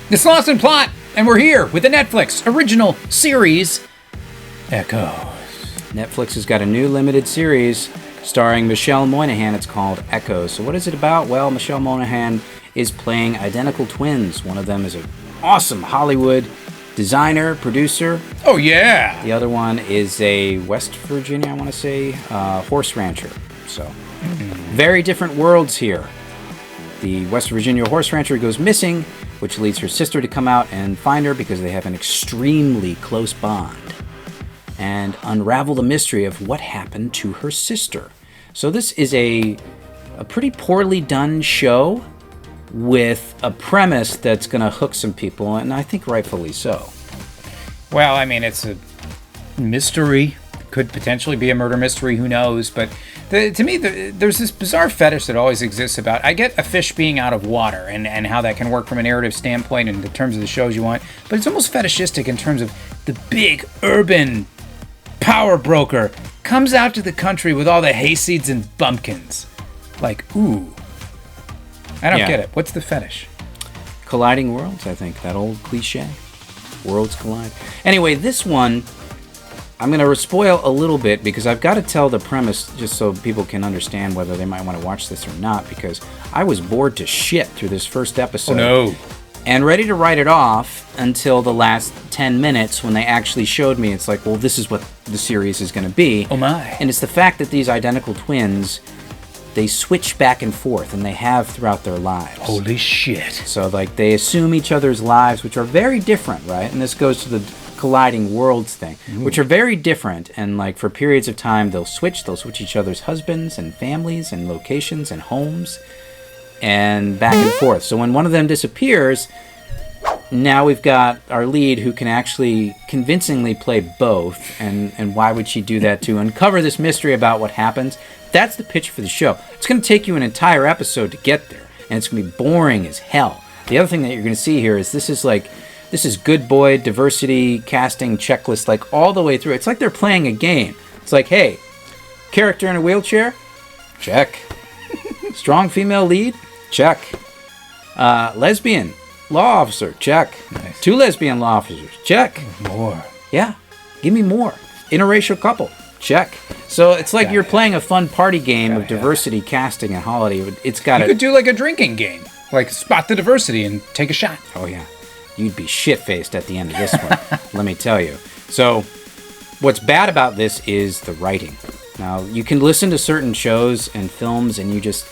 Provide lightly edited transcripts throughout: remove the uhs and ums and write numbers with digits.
It's Lost in Plot, and we're here with the Netflix original series, Echoes. Netflix has got a new limited series starring Michelle Monaghan. It's called Echoes. So what is it about? Well, Michelle Monaghan is playing identical twins. One of them is an awesome Hollywood designer, producer. Oh, yeah. The other one is a West Virginia, I want to say, horse rancher. So, very different worlds here. The West Virginia horse rancher goes missing, which leads her sister to come out and find her because they have an extremely close bond, and unravel the mystery of what happened to her sister. So this is a pretty poorly done show with a premise that's going to hook some people, and I think rightfully so. Well, I mean, it's a mystery. Could potentially be a murder mystery, who knows? But to me, there's this bizarre fetish that always exists about, I get a fish being out of water and how that can work from a narrative standpoint in the terms of the shows you want, but it's almost fetishistic in terms of the big urban power broker comes out to the country with all the hayseeds and bumpkins. Like, ooh. I don't get it. What's the fetish? Colliding worlds, I think. That old cliche. Worlds collide. Anyway, this one, I'm going to spoil a little bit because I've got to tell the premise just so people can understand whether they might want to watch this or not, because I was bored to shit through this first episode. Oh, no. And ready to write it off until the last 10 minutes when they actually showed me. It's like, well, this is what the series is going to be. Oh, my. And it's the fact that these identical twins, they switch back and forth, and they have throughout their lives. Holy shit. So, like, they assume each other's lives, which are very different, right? And this goes to the colliding worlds thing, which are very different. And, like, for periods of time, they'll switch each other's husbands and families and locations and homes and back and forth. So when one of them disappears, now we've got our lead who can actually convincingly play both. And why would she do that? To uncover this mystery about what happens. That's the pitch for the show. It's going to take you an entire episode to get there, and it's going to be boring as hell. The other thing that you're going to see here is this is good boy diversity casting checklist, like all the way through. It's like they're playing a game. It's like, hey, character in a wheelchair? Check. Strong female lead? Check. Lesbian law officer? Check. Nice. 2 lesbian law officers? Check. More. Yeah. Give me more. Interracial couple? Check. So it's like you're playing a fun party game of diversity casting in Hollywood. It's got You could do like a drinking game. Like spot the diversity and take a shot. Oh, yeah. You'd be shit-faced at the end of this one, let me tell you. So what's bad about this is the writing. Now, you can listen to certain shows and films and you just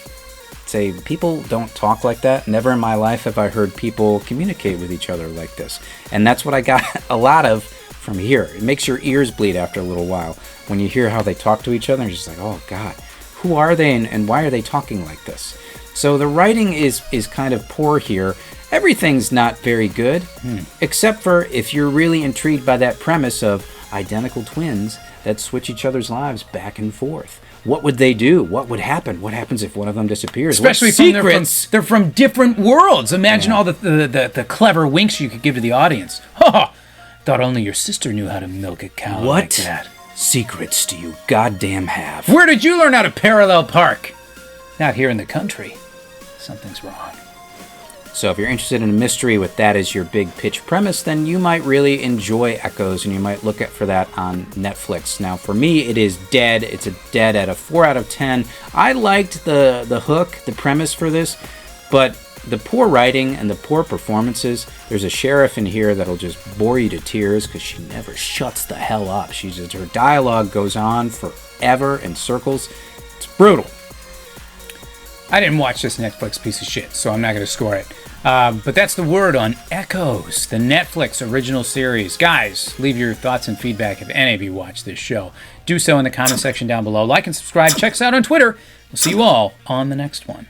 say, people don't talk like that. Never in my life have I heard people communicate with each other like this. And that's what I got a lot of from here. It makes your ears bleed after a little while when you hear how they talk to each other. And you're just like, oh, God, who are they and why are they talking like this? So the writing is kind of poor here. Everything's not very good, except for if you're really intrigued by that premise of identical twins that switch each other's lives back and forth. What would they do? What would happen? What happens if one of them disappears? Especially they're from different worlds. Imagine all the clever winks you could give to the audience. Ha! Thought only your sister knew how to milk a cow like that. What secrets do you goddamn have? Where did you learn how to parallel park? Not here in the country. Something's wrong. So if you're interested in a mystery with that as your big pitch premise, then you might really enjoy Echoes, and you might look for that on Netflix. Now, for me, it is dead. It's a dead at a 4 out of 10. I liked the hook, the premise for this, but the poor writing and the poor performances. There's a sheriff in here that'll just bore you to tears because she never shuts the hell up. Her dialogue goes on forever in circles. It's brutal. I didn't watch this Netflix piece of shit, so I'm not going to score it. But that's the word on Echoes, the Netflix original series. Guys, leave your thoughts and feedback if any of you watch this show. Do so in the comment section down below. Like and subscribe. Check us out on Twitter. We'll see you all on the next one.